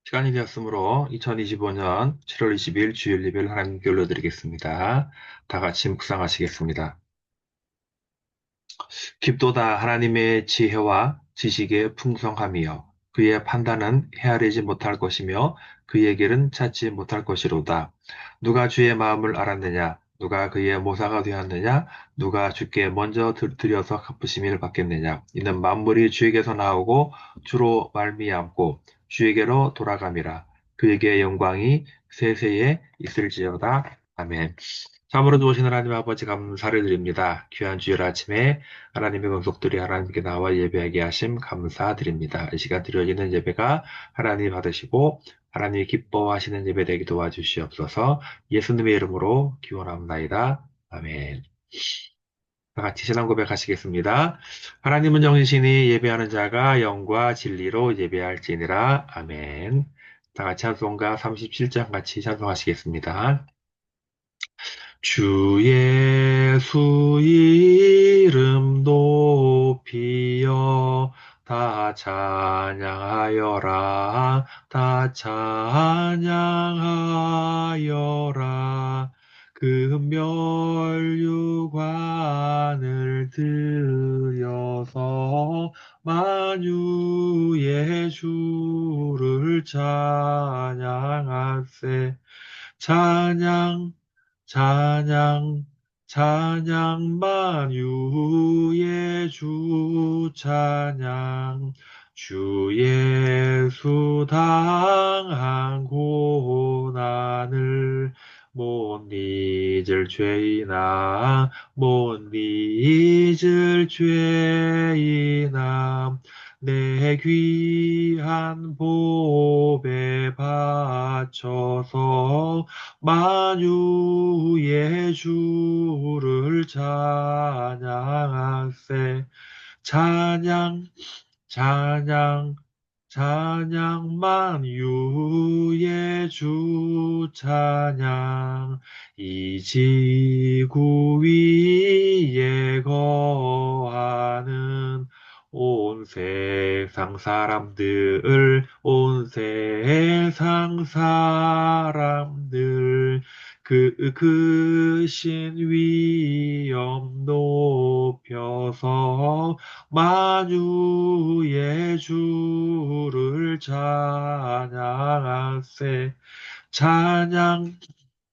시간이 되었으므로 2025년 7월 20일 주일 예배를 하나님께 올려드리겠습니다. 다 같이 묵상하시겠습니다. 깊도다 하나님의 지혜와 지식의 풍성함이여 그의 판단은 헤아리지 못할 것이며 그의 길은 찾지 못할 것이로다. 누가 주의 마음을 알았느냐? 누가 그의 모사가 되었느냐? 누가 주께 먼저 들여서 갚으심을 받겠느냐? 이는 만물이 주에게서 나오고 주로 말미암고 주에게로 돌아감이라. 그에게 영광이 세세에 있을지어다. 아멘. 참으로 좋으신 하나님 아버지 감사를 드립니다. 귀한 주일 아침에 하나님의 권속들이 하나님께 나와 예배하게 하심 감사드립니다. 이 시간 드려지는 예배가 하나님 받으시고 하나님이 기뻐하시는 예배 되게 도와주시옵소서. 예수님의 이름으로 기원합나이다. 아멘. 다 같이 신앙 고백하시겠습니다. 하나님은 영이시니 예배하는 자가 영과 진리로 예배할지니라. 아멘. 다 같이 찬송가 37장 같이 찬송하시겠습니다. 주 예수 이름 높이여 다 찬양하여라 다 찬양하여라 금멸유관을 들여서 만유의 주를 찬양하세 찬양 찬양, 찬양 만유의 주 찬양, 주 예수 당한 고난을 못 잊을 죄이나, 못 잊을 죄이나, 내 귀한 보배 바쳐서 만유의 주를 찬양하세 찬양 찬양 찬양 만유의 주 찬양 이 지구 위에 거하는 온 세상 사람들 크신 위엄 높여서 만유의 주를 찬양하세 찬양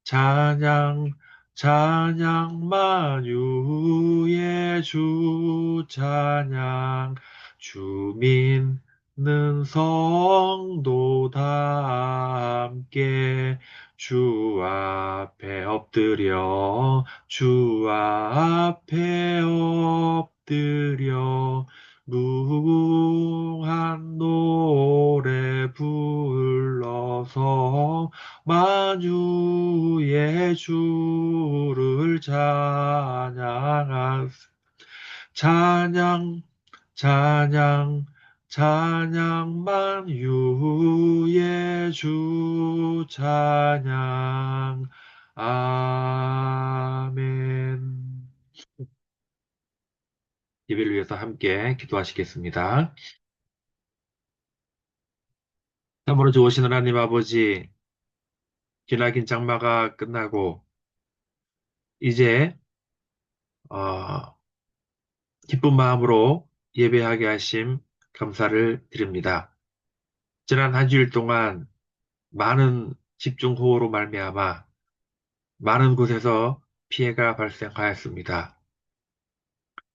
찬양 찬양 만유의 주 찬양 주 믿는 성도 다 함께 주 앞에 엎드려 주 앞에 엎드려 무궁한 노래 불러서 만유의 주를 찬양하세 찬양 찬양 찬양 만유의 주 찬양 아멘. 예배를 위해서 함께 기도하시겠습니다. 참으로 좋으신 하나님 아버지, 기나긴 장마가 끝나고 이제 어, 기쁜 마음으로 예배하게 하심 감사를 드립니다. 지난 한 주일 동안 많은 집중호우로 말미암아 많은 곳에서 피해가 발생하였습니다.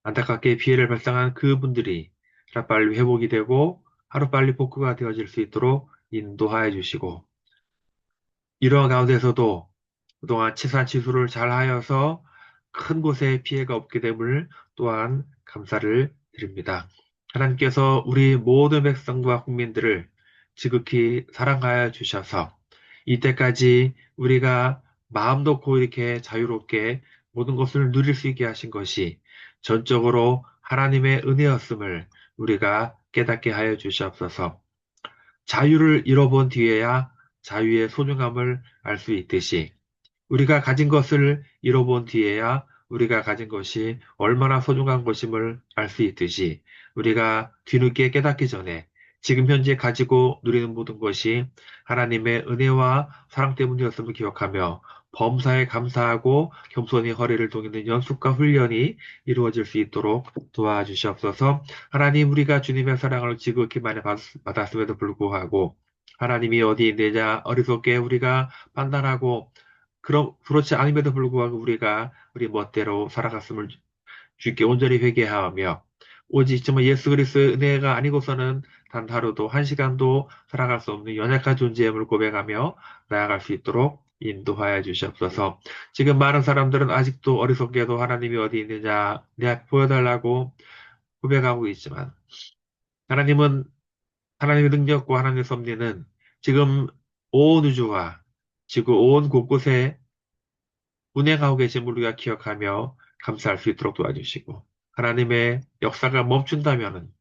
안타깝게 피해를 발생한 그분들이 하루빨리 회복이 되고 하루빨리 복구가 되어질 수 있도록 인도하여 주시고 이러한 가운데서도 그동안 치산치수를 잘 하여서 큰 곳에 피해가 없게 됨을 또한 감사를 드립니다. 하나님께서 우리 모든 백성과 국민들을 지극히 사랑하여 주셔서 이때까지 우리가 마음 놓고 이렇게 자유롭게 모든 것을 누릴 수 있게 하신 것이 전적으로 하나님의 은혜였음을 우리가 깨닫게 하여 주시옵소서. 자유를 잃어본 뒤에야 자유의 소중함을 알 수 있듯이 우리가 가진 것을 잃어본 뒤에야 우리가 가진 것이 얼마나 소중한 것임을 알 수 있듯이 우리가 뒤늦게 깨닫기 전에 지금 현재 가지고 누리는 모든 것이 하나님의 은혜와 사랑 때문이었음을 기억하며 범사에 감사하고 겸손히 허리를 동이는 연습과 훈련이 이루어질 수 있도록 도와주시옵소서. 하나님, 우리가 주님의 사랑을 지극히 많이 받았음에도 불구하고 하나님이 어디 있느냐 어리석게 우리가 판단하고 그렇지 않음에도 불구하고 우리가 우리 멋대로 살아갔음을 주께 온전히 회개하며 오직 정말 예수 그리스도의 은혜가 아니고서는 단 하루도 한 시간도 살아갈 수 없는 연약한 존재임을 고백하며 나아갈 수 있도록 인도하여 주시옵소서. 지금 많은 사람들은 아직도 어리석게도 하나님이 어디 있느냐 내 앞에 보여달라고 고백하고 있지만 하나님은 하나님의 능력과 하나님의 섭리는 지금 온 우주와 지구 온 곳곳에 운행하고 계신 우리가 기억하며 감사할 수 있도록 도와주시고 하나님의 역사가 멈춘다면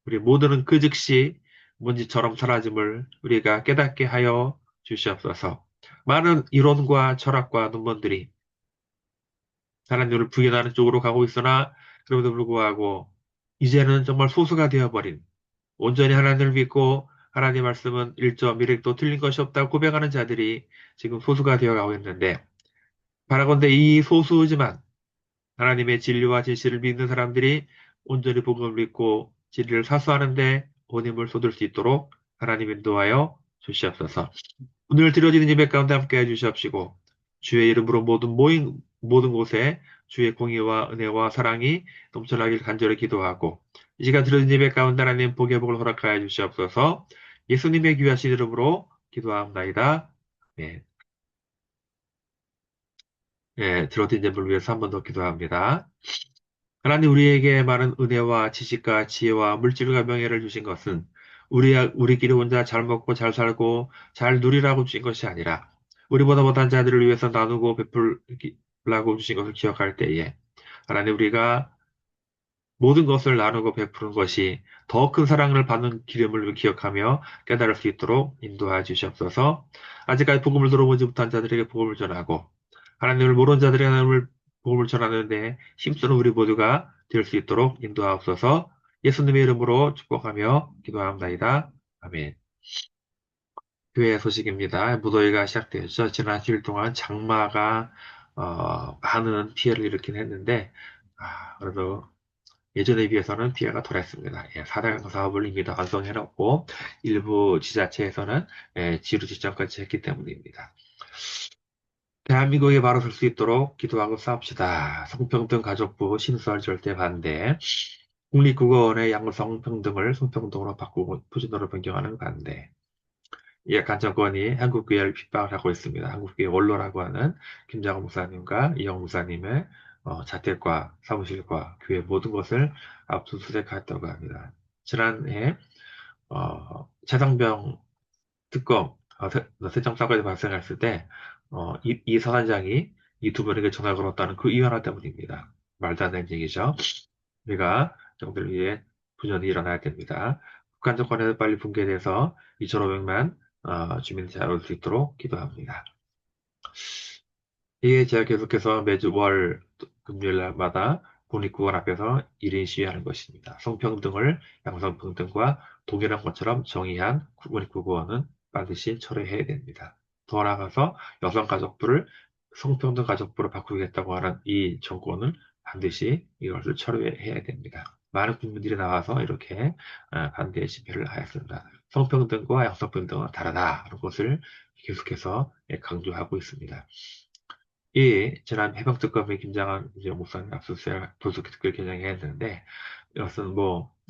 우리 모두는 그 즉시 먼지처럼 사라짐을 우리가 깨닫게 하여 주시옵소서. 많은 이론과 철학과 논문들이 하나님을 부인하는 쪽으로 가고 있으나 그럼에도 불구하고 이제는 정말 소수가 되어버린 온전히 하나님을 믿고 하나님 말씀은 1점 1핵도 틀린 것이 없다고 고백하는 자들이 지금 소수가 되어가고 있는데 바라건대 이 소수지만 하나님의 진리와 진실을 믿는 사람들이 온전히 복음을 믿고 진리를 사수하는데 본임을 쏟을 수 있도록 하나님 인도하여 주시옵소서. 오늘 드려지는 예배 가운데 함께 해주시옵시고 주의 이름으로 모든 곳에 주의 공의와 은혜와 사랑이 넘쳐나길 간절히 기도하고 이 시간 드려진 예배 가운데 하나님 복의 복을 허락하여 주시옵소서. 예수님의 귀하신 이름으로 기도합나이다. 네, 네, 드려진 예배를 위해서 한 번 더 기도합니다. 하나님 우리에게 많은 은혜와 지식과 지혜와 물질과 명예를 주신 것은 우리끼리 혼자 잘 먹고 잘 살고 잘 누리라고 주신 것이 아니라 우리보다 못한 자들을 위해서 나누고 베풀라고 주신 것을 기억할 때에 하나님 우리가 모든 것을 나누고 베푸는 것이 더 큰 사랑을 받는 기름을 기억하며 깨달을 수 있도록 인도하여 주시옵소서. 아직까지 복음을 들어보지 못한 자들에게 복음을 전하고 하나님을 모르는 자들에게 하나님을 복음을 전하는데 힘쓰는 우리 모두가 될 수 있도록 인도하옵소서. 예수님의 이름으로 축복하며 기도합니다. 아멘. 교회 소식입니다. 무더위가 시작되었죠. 지난 7일 동안 장마가 많은 피해를 일으킨 했는데 그래도 예전에 비해서는 피해가 덜했습니다. 예, 4대 사업을 이미 다 완성해놓고 일부 지자체에서는 지루 지정까지 했기 때문입니다. 대한민국에 바로 설 수 있도록 기도하고 싸웁시다. 성평등 가족부 신설 절대 반대. 국립국어원의 양성평등을 성평등으로 바꾸고 표준어로 변경하는 반대. 이약한 정권이 한국교회를 핍박을 하고 있습니다. 한국교회 원로라고 하는 김장호 목사님과 이영 목사님의 자택과 사무실과 교회 모든 것을 압수수색했다고 합니다. 지난해 최상병 특검 세정 사건이 발생했을 때 이 사단장이 이 두 분에게 전화를 걸었다는 그 이유 하나 때문입니다. 말도 안 되는 얘기죠. 우리가 정들을 위해 분연히 일어나야 됩니다. 북한 정권에서 빨리 붕괴돼서 2,500만 주민이 잘 올 수 있도록 기도합니다. 이에 제가 계속해서 매주 월 금요일 날마다 국립국원 앞에서 1인 시위하는 것입니다. 성평등을 양성평등과 동일한 것처럼 정의한 국립국원은 반드시 철회해야 됩니다. 더 나아가서 여성가족부를 성평등 가족부로 바꾸겠다고 하는 이 정권은 반드시 이것을 철회해야 됩니다. 많은 국민들이 나와서 이렇게 반대 집회를 하였습니다. 성평등과 양성평등은 다르다는 것을 계속해서 강조하고 있습니다. 지난 해병특검의 김장한 이제 목사님 압수수색 도둑특별 개정했는데 이것은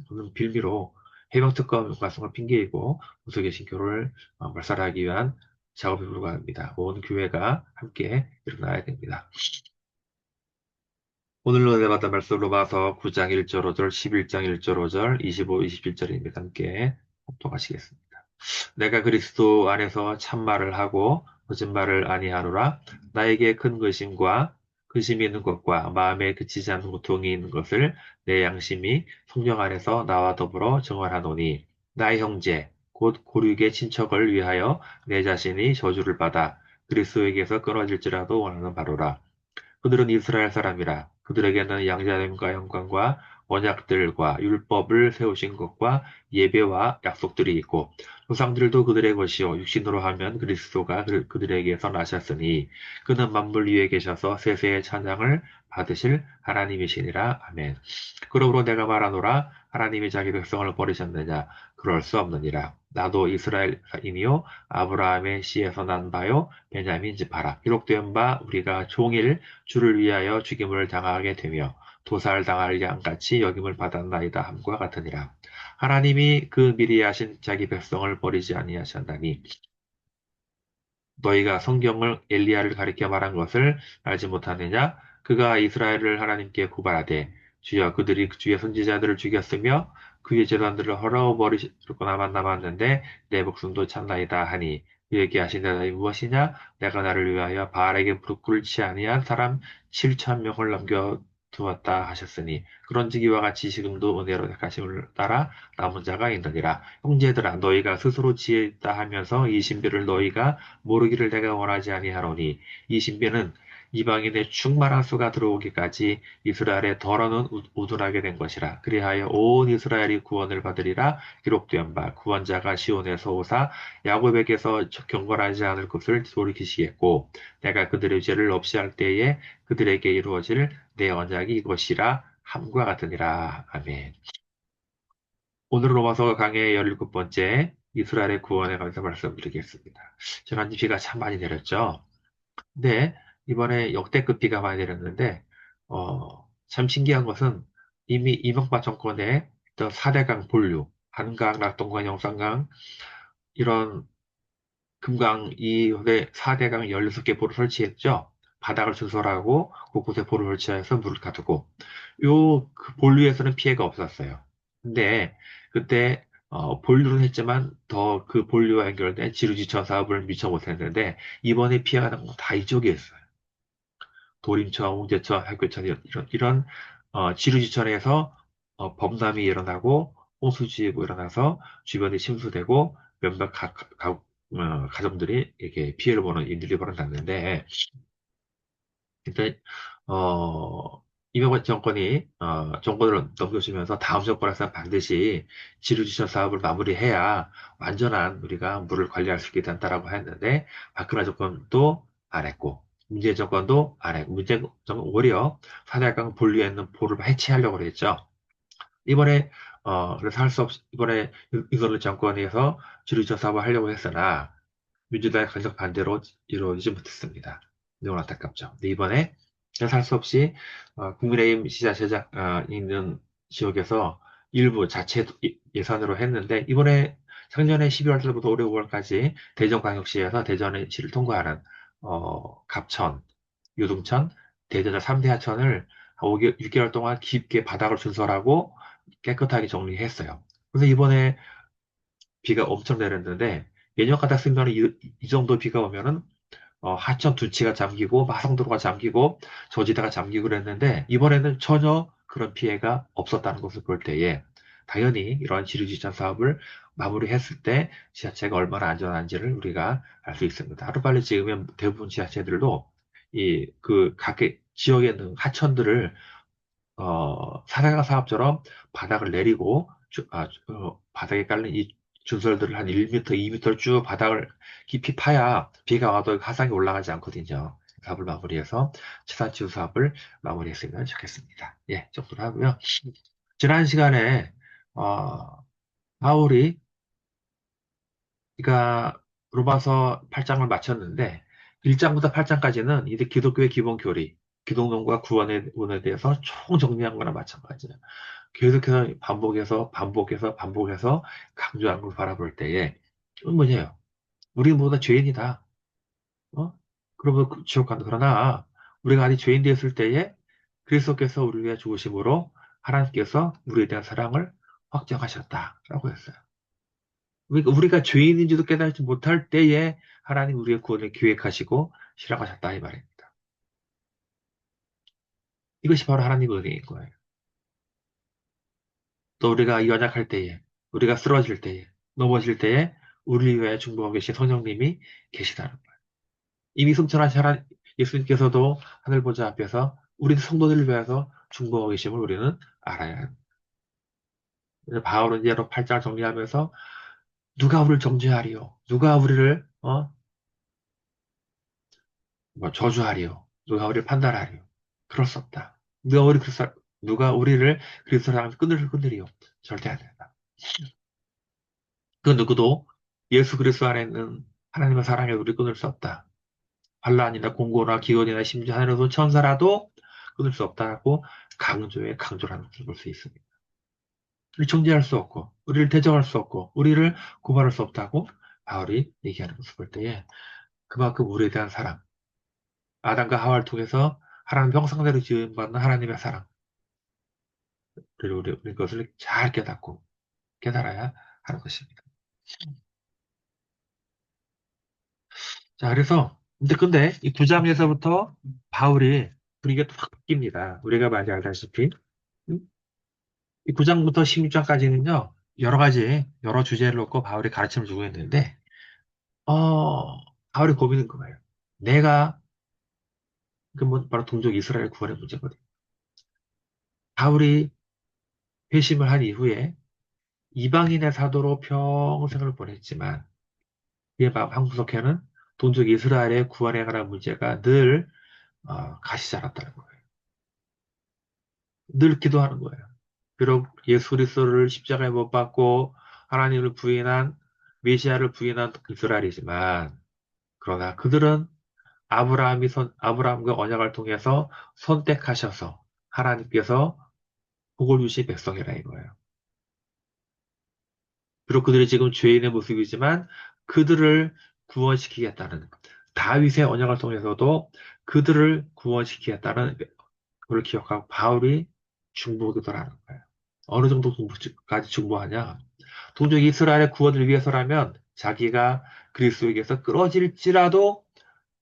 저는 빌미로 해병특검 과정을 핑계이고 구속의 신교를 몰살하기 위한 작업에 불과합니다. 온 교회가 함께 일어나야 됩니다. 오늘 은혜 받은 말씀 로마서 9장 1절 5절, 11장 1절 5절, 25, 27절입니다. 함께 합독하시겠습니다. 내가 그리스도 안에서 참말을 하고 거짓말을 아니하노라. 나에게 큰 근심이 있는 것과 마음에 그치지 않는 고통이 있는 것을 내 양심이 성령 안에서 나와 더불어 증언하노니 나의 형제 곧 고륙의 친척을 위하여 내 자신이 저주를 받아 그리스도에게서 끊어질지라도 원하는 바로라. 그들은 이스라엘 사람이라. 그들에게는 양자됨과 영광과 언약들과 율법을 세우신 것과 예배와 약속들이 있고 조상들도 그들의 것이요 육신으로 하면 그리스도가 그들에게서 나셨으니 그는 만물 위에 계셔서 세세의 찬양을 받으실 하나님이시니라. 아멘. 그러므로 내가 말하노라 하나님이 자기 백성을 버리셨느냐 그럴 수 없느니라. 나도 이스라엘인이요 아브라함의 씨에서 난 바요 베냐민 지파라. 기록된 바 우리가 종일 주를 위하여 죽임을 당하게 되며 도살당할 양같이 여김을 받았나이다 함과 같으니라. 하나님이 그 미리 하신 자기 백성을 버리지 아니하셨나니 너희가 성경을 엘리야를 가리켜 말한 것을 알지 못하느냐? 그가 이스라엘을 하나님께 고발하되 주여 그들이 주의 선지자들을 죽였으며 그의 제단들을 헐어버리고나만 남았는데 내 목숨도 참나이다 하니 그에게 하신 대답이 무엇이냐? 내가 나를 위하여 바알에게 무릎 꿇지 아니한 사람 7천 명을 남겨두었다 하셨으니 그런즉 이와 같이 지금도 은혜로 택하심을 따라 남은 자가 있느니라. 형제들아 너희가 스스로 지혜 있다 하면서 이 신비를 너희가 모르기를 내가 원하지 아니하노니 이 신비는 이방인의 충만한 수가 들어오기까지 이스라엘의 덜어는 우둔하게 된 것이라. 그리하여 온 이스라엘이 구원을 받으리라. 기록된 바 구원자가 시온에서 오사 야곱에게서 경건하지 않을 것을 돌이키시겠고 내가 그들의 죄를 없이 할 때에 그들에게 이루어질 내 언약이 이것이라 함과 같으니라. 아멘. 오늘 로마서 강의 17번째 이스라엘의 구원에 관해서 말씀드리겠습니다. 지난주 비가 참 많이 내렸죠. 근데 이번에 역대급 비가 많이 내렸는데 참 신기한 것은 이미 이명박 정권의 4대강 본류, 한강, 낙동강, 영산강 이런 금강 이후에 4대강 16개 보를 설치했죠. 바닥을 주설하고 곳곳에 보를 설치해서 물을 가두고 그 본류에서는 피해가 없었어요. 근데 그때 본류는 했지만 더 그 본류와 연결된 지루지천 사업을 미처 못했는데 이번에 피해가 난 건 다 이쪽이었어요. 도림천, 옹제천, 학교천 이런 지루지천에서 범람이 일어나고 홍수지고 일어나서 주변이 침수되고 몇몇 가정들이 이렇게 피해를 보는 일들이 벌어졌는데 일단 이명박 정권이 정권을 넘겨주면서 다음 정권에서 반드시 지루지천 사업을 마무리해야 완전한 우리가 물을 관리할 수 있게 된다라고 했는데 박근혜 정권도 안 했고 문재인 정권도 안 했고 문재인 정권 오히려 산해강 본류에 있는 보를 해체하려고 그랬죠. 이번에 그래서 할 수 없이 이번에 윤석열 정권에서 지루지천 사업을 하려고 했으나 민주당의 강력 반대로 이루어지지 못했습니다. 너무 안타깝죠. 근데 이번에 살 수 없이 국민의힘 지자체장 있는 지역에서 일부 자체 예산으로 했는데 이번에 작년에 12월부터 올해 5월까지 대전광역시에서 대전시를 통과하는 갑천, 유등천, 대전의 3대 하천을 6개월 동안 깊게 바닥을 준설하고 깨끗하게 정리했어요. 그래서 이번에 비가 엄청 내렸는데 예년 같았으면 이 정도 비가 오면은 하천 두치가 잠기고 마성도로가 잠기고 저지대가 잠기고 그랬는데 이번에는 전혀 그런 피해가 없었다는 것을 볼 때에 당연히 이러한 지류지천 사업을 마무리했을 때 지하체가 얼마나 안전한지를 우리가 알 수 있습니다. 하루빨리 지으면 대부분 지하체들도 각 지역에 있는 하천들을 사대강 사업처럼 바닥을 내리고 바닥에 깔린 이 준설들을 한 1m, 2m를 쭉 바닥을 깊이 파야 비가 와도 하상이 올라가지 않거든요. 사업을 마무리해서 치사치유 사업을 마무리했으면 좋겠습니다. 예, 정도로 하고요. 지난 시간에 바울이 그러니까 로마서 8장을 마쳤는데 1장부터 8장까지는 이제 기독교의 기본 교리, 기독론과 구원에 대해서 총 정리한 거나 마찬가지예요. 계속해서 반복해서 강조하는 걸 바라볼 때에 이건 뭐냐요? 우리 모두 다 죄인이다. 어? 그러면 지옥 간다. 그러나 우리가 아직 죄인 되었을 때에 그리스도께서 우리를 위해 죽으심으로 하나님께서 우리에 대한 사랑을 확정하셨다라고 했어요. 그러니까 우리가 죄인인지도 깨닫지 못할 때에 하나님 우리의 구원을 계획하시고 실행하셨다 이 말입니다. 이것이 바로 하나님의 은혜인 거예요. 또 우리가 연약할 때에, 우리가 쓰러질 때에, 넘어질 때에 우리를 위해 중보하고 계신 성령님이 계시다는 거예요. 이미 승천하신 예수님께서도 하늘 보좌 앞에서 우리 성도들을 위해서 중보하고 계심을 우리는 알아야 해요. 그래서 바울은 이제로 8장 정리하면서 누가 우리를 정죄하리요? 누가 우리를 뭐 저주하리요? 누가 우리를 판단하리요? 그럴 수 없다. 누가 우리를 그리스도랑 끊으리요? 절대 안 된다. 그 누구도 예수 그리스도 안에 있는 하나님의 사랑에 우리 끊을 수 없다. 반란이나 공고나 기근이나 심지어 하늘에도 천사라도 끊을 수 없다고 강조를 하는 것을 볼 수 있습니다. 우리를 정죄할 수 없고, 우리를 대적할 수 없고, 우리를 고발할 수 없다고 바울이 얘기하는 것을 볼 때에 그만큼 우리에 대한 사랑, 아담과 하와를 통해서 하나님 형상대로 지음받는 하나님의 사랑, 우리 것을 잘 깨닫고 깨달아야 하는 것입니다. 자, 그래서 근데 이 9장에서부터 바울이 분위기가 또확 바뀝니다. 우리가 많이 알다시피 음? 이 9장부터 16장까지는요, 여러 주제를 놓고 바울이 가르침을 주고 있는데, 바울이 고민은 그거예요. 내가, 바로 동족 이스라엘 구원의 문제거든요. 바울이 회심을 한 이후에 이방인의 사도로 평생을 보냈지만, 그의 마음 한구석에는 동족 이스라엘의 구원에 관한 문제가 늘, 가시지 않았다는 거예요. 늘 기도하는 거예요. 비록 예수 그리스도를 십자가에 못 박고 하나님을 부인한, 메시아를 부인한 이스라엘이지만, 그러나 그들은 아브라함과 언약을 통해서 선택하셔서 하나님께서 복을 주신 백성이라 이거예요. 비록 그들이 지금 죄인의 모습이지만 그들을 구원시키겠다는 다윗의 언약을 통해서도 그들을 구원시키겠다는 그걸 기억하고 바울이 중보기도를 하는 거예요. 어느 정도까지 중보하냐? 동족 이스라엘의 구원을 위해서라면 자기가 그리스도에게서 끊어질지라도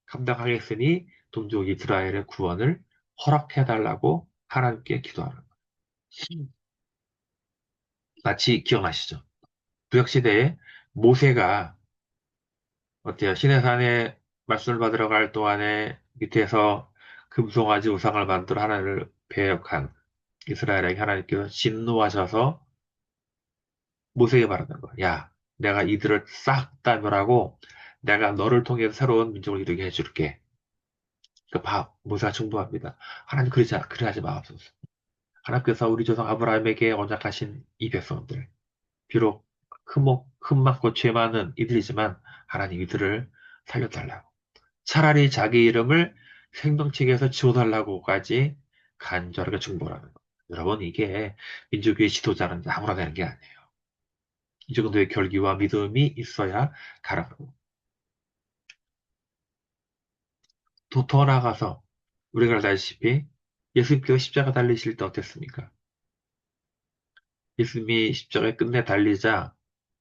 감당하겠으니 동족 이스라엘의 구원을 허락해달라고 하나님께 기도하는 거예요. 마치 기억나시죠? 구약시대에 모세가 어때요? 시내산에 말씀을 받으러 갈 동안에 밑에서 금송아지 우상을 만들어 하나님을 배역한 이스라엘에게 하나님께서 진노하셔서 모세에게 말하는 거야. 야, 내가 이들을 싹 다 멸하고 내가 너를 통해서 새로운 민족을 이루게 해줄게. 모세가 충고합니다. 하나님 그러하지 마옵소서. 하나님께서 우리 조상 아브라함에게 언약하신 이 백성들, 비록 흠막고 죄 많은 이들이지만 하나님 이들을 살려달라고. 차라리 자기 이름을 생명책에서 지워달라고까지 간절하게 충고하는 거예요. 여러분, 이게 민주주의 지도자는 아무나 되는 게 아니에요. 이 정도의 결기와 믿음이 있어야 가는 거고. 더 나아가서 우리가 알다시피 예수님께서 십자가 달리실 때 어땠습니까? 예수님이 십자가에 끝내 달리자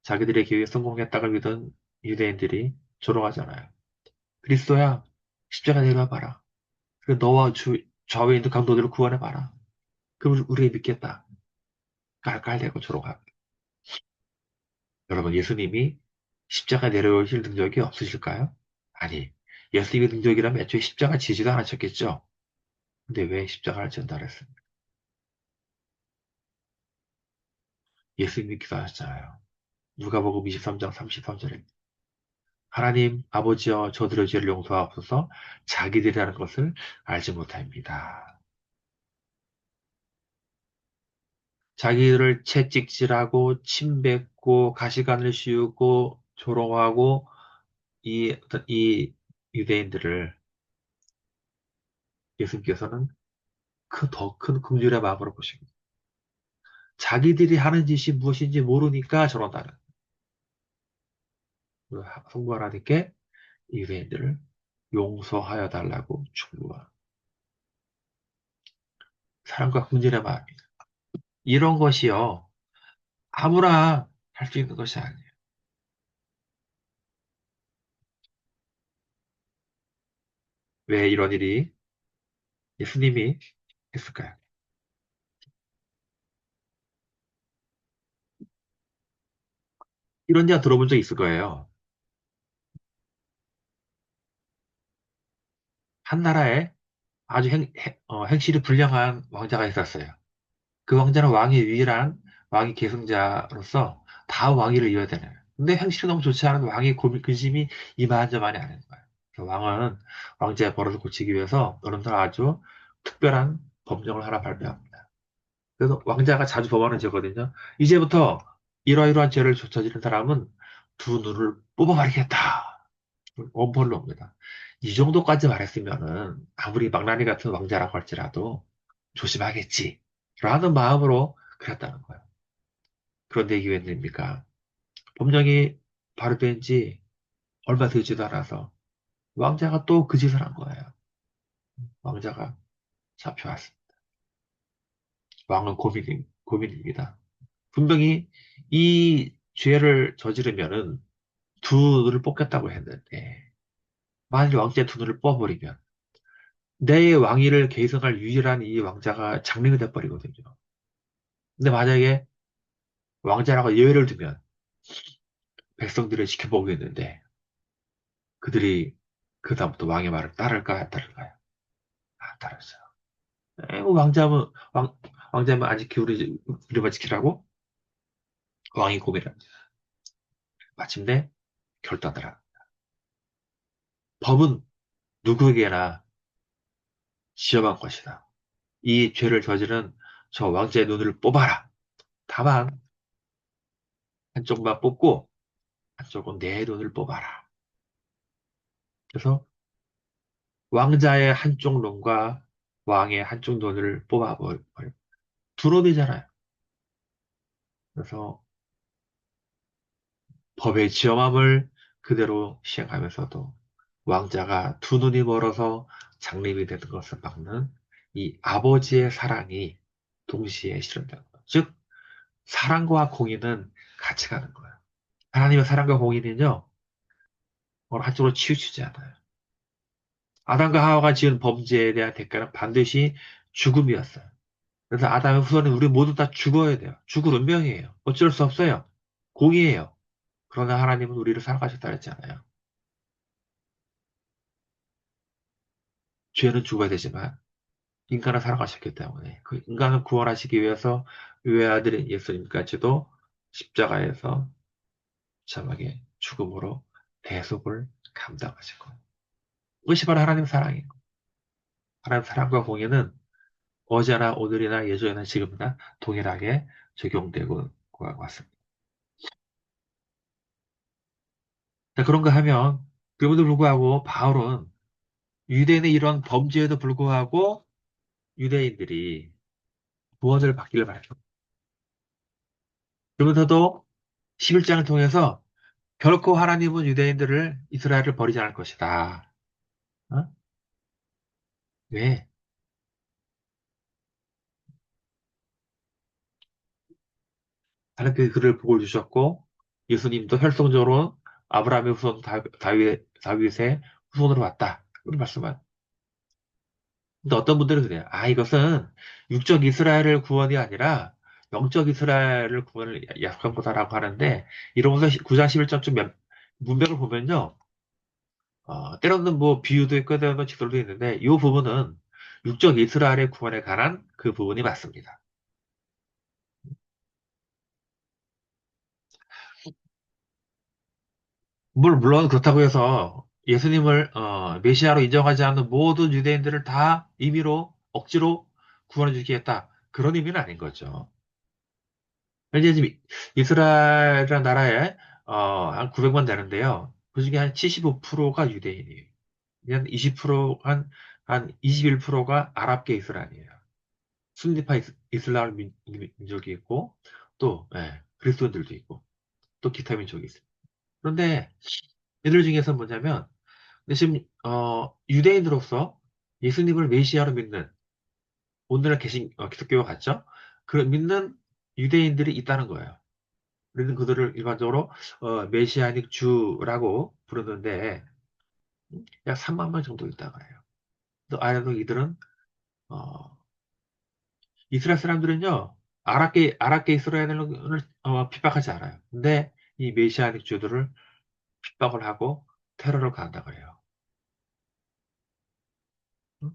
자기들의 계획에 성공했다고 믿은 유대인들이 조롱하잖아요. 그리스도야, 십자가 내려와 봐라. 그리고 너와 좌우에 있는 강도들을 구원해 봐라. 그럼 우리 믿겠다. 깔깔대고 조롱하고. 여러분, 예수님이 십자가 내려오실 능력이 없으실까요? 아니, 예수님의 능력이라면 애초에 십자가 지지도 않으셨겠죠? 근데 왜 십자가를 전달했습니까? 예수님이 기도하셨잖아요. 누가복음 23장 33절에 하나님 아버지여 저들의 죄를 용서하옵소서 자기들이라는 것을 알지 못합니다. 자기들을 채찍질하고 침뱉고 가시관을 씌우고 조롱하고 이 유대인들을 예수님께서는 더 큰 긍휼의 마음으로 보시고 자기들이 하는 짓이 무엇인지 모르니까 저런다는 성부 하나님께 이 유대인들을 용서하여 달라고 충고하 사랑과 긍휼의 마음입니다. 이런 것이요 아무나 할 수 있는 것이 아니에요. 왜 이런 일이 예수님이 했을까요? 이런 얘기 들어본 적 있을 거예요. 한 나라에 아주 행실이 불량한 왕자가 있었어요. 그 왕자는 왕의 유일한 왕위 계승자로서 다음 왕위를 이어야 되는 거예요. 근데 행실이 너무 좋지 않은 왕의 근심이 이만저만이 아닌 거예요. 그래서 왕은 왕자의 버릇을 고치기 위해서 어느 날 아주 특별한 법령을 하나 발표합니다. 그래서 왕자가 자주 법하는 죄거든요. 이제부터 이러이러한 죄를 저지른 사람은 두 눈을 뽑아버리겠다. 엄벌로 옵니다. 이 정도까지 말했으면은 아무리 망나니 같은 왕자라고 할지라도 조심하겠지. 라는 마음으로 그랬다는 거예요. 그런데 이게 웬일입니까? 법령이 발효된 지 얼마 되지도 않아서 왕자가 또 그 짓을 한 거예요. 왕자가 잡혀왔습니다. 왕은 고민입니다. 분명히 이 죄를 저지르면은 두 눈을 뽑겠다고 했는데, 만일 왕자의 두 눈을 뽑아버리면 내 왕위를 계승할 유일한 이 왕자가 장님이 돼버리거든요. 근데 만약에 왕자라고 예외를 두면 백성들을 지켜보겠는데 그들이 그다음부터 왕의 말을 따를까 안 따를까요? 안 따랐어요. 뭐 왕자면 안 지키고 우리만 지키라고 왕이 고민합니다. 마침내 결단을 합니다. 법은 누구에게나 시험한 것이다. 이 죄를 저지른 저 왕자의 눈을 뽑아라. 다만 한쪽만 뽑고 한쪽은 내 눈을 뽑아라. 그래서 왕자의 한쪽 눈과 왕의 한쪽 눈을 뽑아버려. 두 놈이잖아요. 그래서 법의 지엄함을 그대로 시행하면서도 왕자가 두 눈이 멀어서 장님이 되는 것을 막는 이 아버지의 사랑이 동시에 실현되는 거예요. 즉, 사랑과 공의는 같이 가는 거예요. 하나님의 사랑과 공의는요, 어느 한쪽으로 치우치지 않아요. 아담과 하와가 지은 범죄에 대한 대가는 반드시 죽음이었어요. 그래서 아담의 후손은 우리 모두 다 죽어야 돼요. 죽을 운명이에요. 어쩔 수 없어요. 공의예요. 그러나 하나님은 우리를 사랑하셨다 그랬잖아요. 죄는 죽어야 되지만 인간을 사랑하셨기 때문에 그 인간을 구원하시기 위해서 외아들인 예수님까지도 십자가에서 참하게 죽음으로 대속을 감당하신 거예요. 그것이 바로 하나님 사랑이에요. 하나님 사랑과 공의는 어제나 오늘이나 예전이나 지금이나 동일하게 적용되고 왔습니다. 자, 그런가 하면 그럼에도 불구하고 바울은 유대인의 이런 범죄에도 불구하고 유대인들이 구원을 받기를 바랍니다. 그러면서도 11장을 통해서 결코 하나님은 유대인들을 이스라엘을 버리지 않을 것이다. 어? 왜? 하나님께 그를 복을 주셨고 예수님도 혈통적으로 아브라함의 후손 다윗의 후손으로 왔다. 이런 말씀을. 근데 어떤 분들은 그래요. 아, 이것은 육적 이스라엘을 구원이 아니라 영적 이스라엘을 구원을 약속한 거다라고 하는데 이러면서 9장 11절쯤 문맥을 보면요. 때로는 뭐 비유도 있고 때로는 직설도 있는데 이 부분은 육적 이스라엘의 구원에 관한 그 부분이 맞습니다. 물론 그렇다고 해서 예수님을 메시아로 인정하지 않는 모든 유대인들을 다 임의로 억지로 구원해 주겠다. 그런 의미는 아닌 거죠. 현재 지금 이스라엘이라는 나라에 한 900만 되는데요. 그중에 한 75%가 유대인이에요. 한 20%, 한 21%가 아랍계 이스라엘이에요. 순리파 이슬람 민족이 있고, 또, 그리스도인들도 있고, 또 기타 민족이 있어요. 그런데 이들 중에서 뭐냐면, 근데 지금, 유대인으로서 예수님을 메시아로 믿는, 오늘날 기독교와 같죠? 그 믿는 유대인들이 있다는 거예요. 우리는 그들을 일반적으로, 메시아닉 주라고 부르는데, 약 3만 명 정도 있다고 해요. 또 아래도 이들은, 어, 이스라엘 사람들은요, 아랍계 이스라엘을 핍박하지 않아요. 근데 이 메시아닉 주들을 핍박을 하고 테러를 가한다고 해요. 응?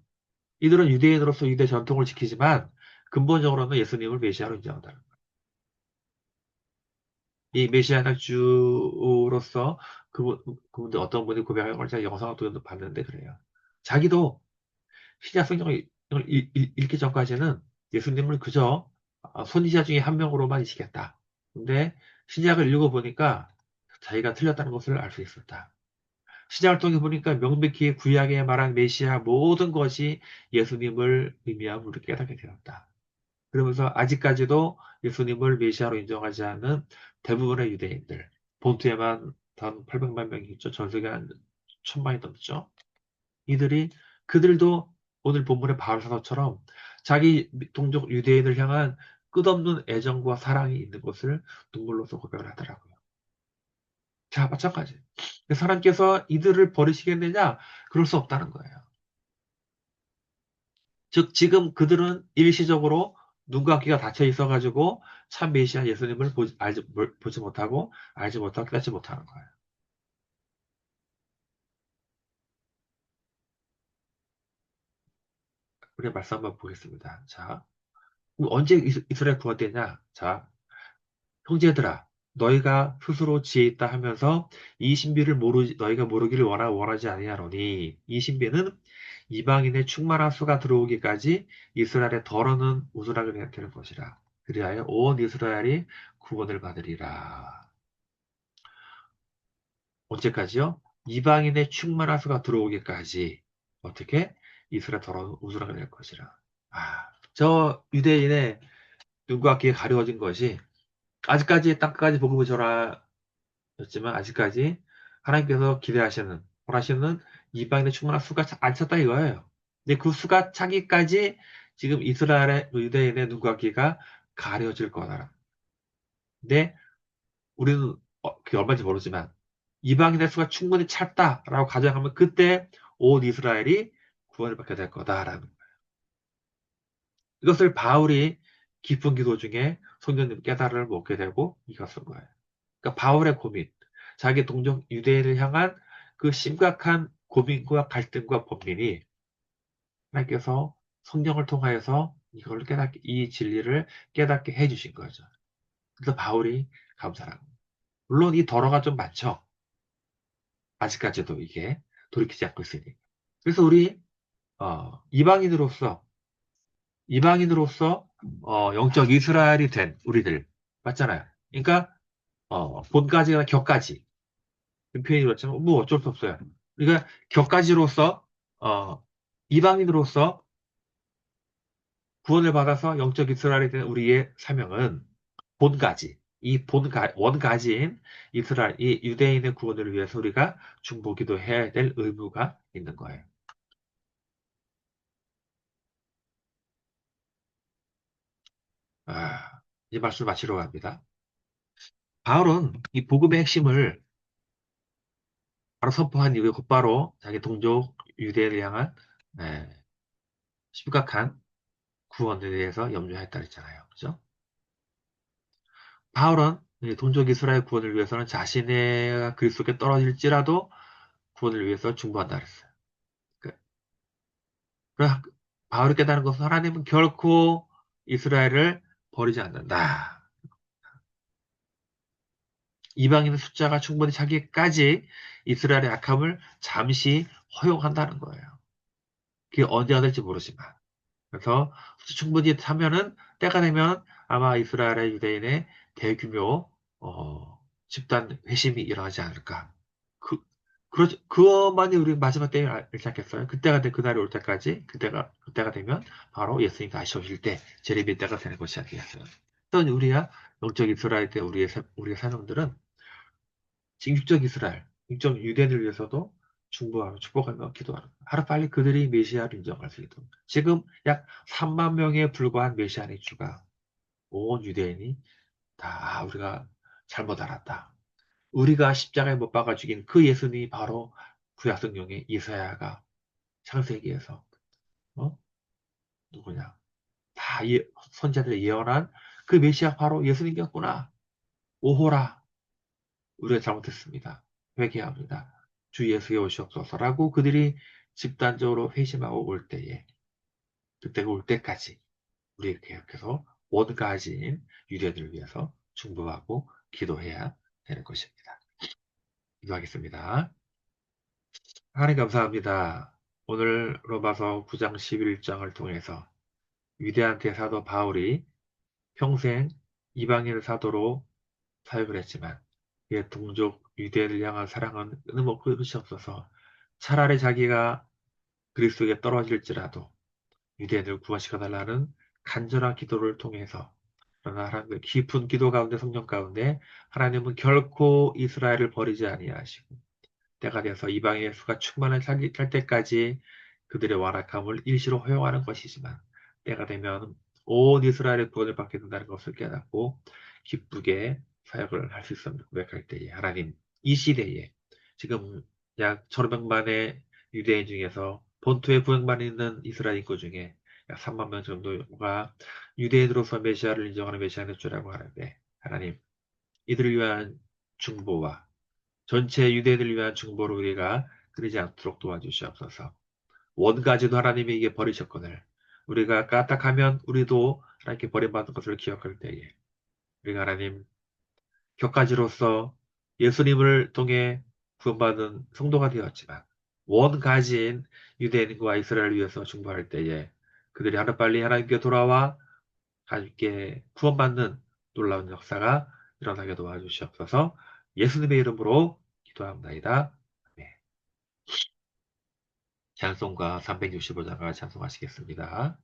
이들은 유대인으로서 유대 전통을 지키지만 근본적으로는 예수님을 메시아로 인정한다는 거예요. 이 메시아적 주로서 그분들 어떤 분이 고백하는 걸 제가 영상을 통해서 봤는데 그래요. 자기도 신약 성경을 읽기 전까지는 예수님을 그저 선지자 중에 한 명으로만 인식했다. 근데 신약을 읽어보니까 자기가 틀렸다는 것을 알 수 있었다. 신약을 통해 보니까 명백히 구약에 말한 메시아 모든 것이 예수님을 의미함을 깨닫게 되었다. 그러면서 아직까지도 예수님을 메시아로 인정하지 않는 대부분의 유대인들, 본토에만 단 800만 명이 있죠. 전 세계 한 1000만이 넘죠. 이들이 그들도 오늘 본문의 바울 사도처럼 자기 동족 유대인을 향한 끝없는 애정과 사랑이 있는 것을 눈물로서 고백을 하더라고요. 자, 마찬가지. 사람께서 이들을 버리시겠느냐? 그럴 수 없다는 거예요. 즉, 지금 그들은 일시적으로 눈과 귀가 닫혀 있어가지고 참 메시아 예수님을 보지 못하고 알지 못하고 깨닫지 못하는 거예요. 우리 말씀 한번 보겠습니다. 자, 언제 이스라엘 구원되냐? 자, 형제들아, 너희가 스스로 지혜 있다 하면서 이 신비를 너희가 모르기를 원하지 아니하노니 이 신비는 이방인의 충만한 수가 들어오기까지 이스라엘의 덜어는 우스라게 되는 것이라. 그리하여 온 이스라엘이 구원을 받으리라. 언제까지요? 이방인의 충만한 수가 들어오기까지 어떻게? 이스라엘 덜어는 우스라게 될 것이라. 저 유대인의 눈과 귀에 가려워진 것이 아직까지 땅끝까지 복음을 전하였지만 아직까지 하나님께서 기대하시는 원하시는 이방인의 충만한 수가 안 찼다 이거예요. 근데 그 수가 차기까지 지금 이스라엘의 유대인의 눈과 귀가 가려질 거다. 근데 우리는 그게 얼마인지 모르지만 이방인의 수가 충분히 찼다라고 가정하면 그때 온 이스라엘이 구원을 받게 될 거다라는 이것을 바울이 깊은 기도 중에 성령님 깨달음을 먹게 되고 이것은 거예요. 그러니까 바울의 고민, 자기 동족 유대인을 향한 그 심각한 고민과 갈등과 고민이 하나님께서 성령을 통하여서 이 진리를 깨닫게 해주신 거죠. 그래서 바울이 감사합니다. 물론 이 덜어가 좀 많죠. 아직까지도 이게 돌이키지 않고 있으니. 그래서 우리 이방인으로서 영적 이스라엘이 된 우리들 맞잖아요. 그러니까 본까지나 격까지 표현이 그렇지만 뭐 어쩔 수 없어요. 그러니까 격까지로서 어, 이방인으로서 구원을 받아서 영적 이스라엘이 된 우리의 사명은 본가지 원가지인 이스라엘 이 유대인의 구원을 위해서 우리가 중보기도 해야 될 의무가 있는 거예요. 이 말씀 마치러 갑니다. 바울은 이 복음의 핵심을 바로 선포한 이후에 곧바로 자기 동족 유대인을 향한 네, 심각한 구원에 대해서 염려했다 그랬잖아요. 그죠? 바울은 이 동족 이스라엘 구원을 위해서는 자신의 그리스도께 떨어질지라도 구원을 위해서 중보한다 그랬어요. 그- 그래서 바울이 깨달은 것은 하나님은 결코 이스라엘을 버리지 않는다. 이방인의 숫자가 충분히 차기까지 이스라엘의 악함을 잠시 허용한다는 거예요. 그게 언제가 될지 모르지만. 그래서 충분히 하면은 때가 되면 아마 이스라엘의 유대인의 대규모 집단 회심이 일어나지 않을까. 그것만이 우리 마지막 때에 알지 않겠어요? 그날이 올 때까지 그때가 되면 바로 예수님 다시 오실 때 재림의 때가 되는 것이 아니겠어요? 어떤 우리야 영적 이스라엘 때 우리의 사명들은 징육적 이스라엘, 영적 유대인을 위해서도 중보하며 축복하며 기도하는 거예요. 하루빨리 그들이 메시아를 인정할 수 있도록. 지금 약 3만 명에 불과한 메시아의 주가 온 유대인이 다 우리가 잘못 알았다. 우리가 십자가에 못 박아 죽인 그 예수님이 바로 구약성경의 이사야가 창세기에서 어? 누구냐? 선자들 예언한 그 메시아 바로 예수님이었구나. 오호라. 우리가 잘못했습니다. 회개합니다. 주 예수에 오시옵소서라고 그들이 집단적으로 회심하고 올 때에 그때가 올 때까지 우리 계속해서 온 가진 유대인을 위해서 중보하고 기도해야 되는 것입니다. 기도하겠습니다. 하나님 감사합니다. 오늘 로마서 9장 11장을 통해서 위대한 대사도 바울이 평생 이방인을 사도로 사역을 했지만 그의 동족 유대인을 향한 사랑은 끊임없고 끝이 없어서 차라리 자기가 그리스도에 떨어질지라도 유대인을 구원시켜달라는 간절한 기도를 통해서 그러나 하나님의 깊은 기도 가운데 성령 가운데 하나님은 결코 이스라엘을 버리지 아니하시고 때가 돼서 이방인의 수가 충만을 찰 때까지 그들의 완악함을 일시로 허용하는 것이지만 때가 되면 온 이스라엘의 구원을 받게 된다는 것을 깨닫고 기쁘게 사역을 할 수 있음을 고백할 때에 하나님 이 시대에 지금 약 1,500만의 유대인 중에서 본토에 부흥만 있는 이스라엘 인구 중에 약 3만 명 정도가 유대인으로서 메시아를 인정하는 메시아인 줄알고 하는데 하나님 이들을 위한 중보와 전체 유대인을 위한 중보를 우리가 그러지 않도록 도와주시옵소서. 원가지도 하나님에게 버리셨거늘 우리가 까딱하면 우리도 하나님께 버림받는 것을 기억할 때에 우리가 하나님 격가지로서 예수님을 통해 구원받은 성도가 되었지만 원가지인 유대인과 이스라엘을 위해서 중보할 때에 그들이 하루빨리 하나님께 돌아와 함께 구원받는 놀라운 역사가 일어나게 도와주시옵소서. 예수님의 이름으로 기도합나이다. 아멘. 찬송가 365장을 찬송하시겠습니다.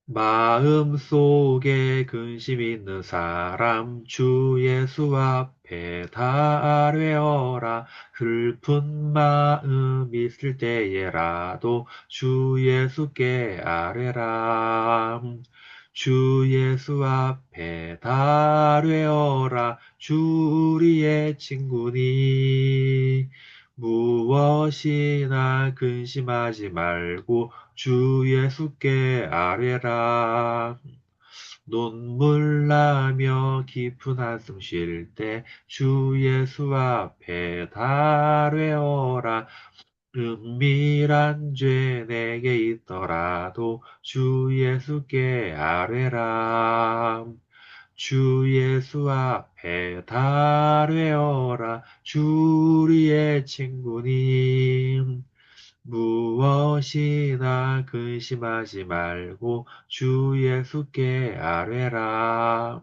마음속에 근심 있는 사람 주 예수 앞에 다 아뢰어라. 슬픈 마음 있을 때에라도 주 예수께 아뢰라. 주 예수 앞에 다 아뢰어라. 주 우리의 친구니 무엇이나 근심하지 말고 주 예수께 아뢰라. 눈물 나며 깊은 한숨 쉴 때 주 예수 앞에 다뢰어라. 은밀한 죄 내게 있더라도 주 예수께 아뢰라. 주 예수 앞에 다뢰어라. 주 우리의 친구님 무엇이나 근심하지 말고 주 예수께 아뢰라.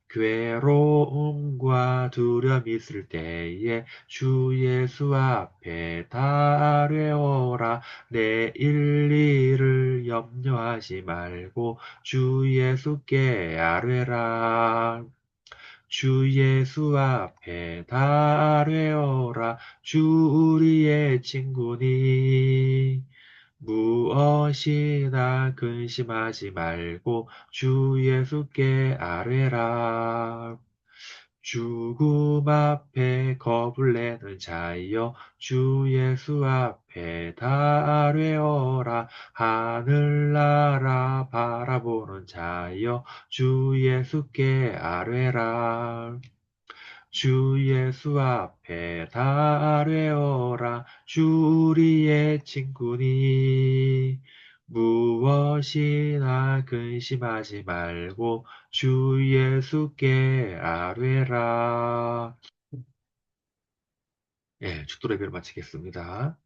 괴로움과 두려움 있을 때에 주 예수 앞에 다 아뢰어라. 내일 일을 염려하지 말고 주 예수께 아뢰라. 주 예수 앞에 다 아뢰어라. 주 우리의 친구니 무엇이나 근심하지 말고 주 예수께 아뢰라. 죽음 앞에 겁을 내는 자여 주 예수 앞에 다 아뢰어라. 하늘나라 바라보는 자여 주 예수께 아뢰라. 주 예수 앞에 다 아뢰어라. 주 우리의 친구니 무엇이나 근심하지 말고 주 예수께 아뢰라. 예, 축도의 예배를 마치겠습니다.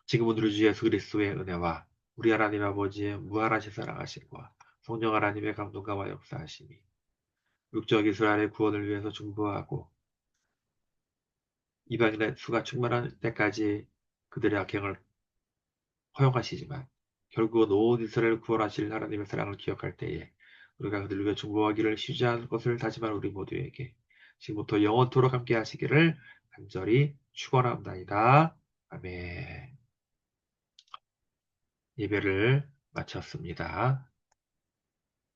지금은 우리 주 예수 그리스도의 은혜와 우리 하나님 아버지의 무한하신 사랑하심과 성령 하나님의 감동과 역사하심이 육적 이스라엘의 구원을 위해서 중보하고 이방인의 수가 충만할 때까지 그들의 악행을 허용하시지만 결국은 온 이스라엘을 구원하실 하나님의 사랑을 기억할 때에 우리가 그들을 위해 중보하기를 쉬지 않을 것을 다짐한 우리 모두에게 지금부터 영원토록 함께 하시기를 간절히 축원합니다. 아멘. 예배를 마쳤습니다.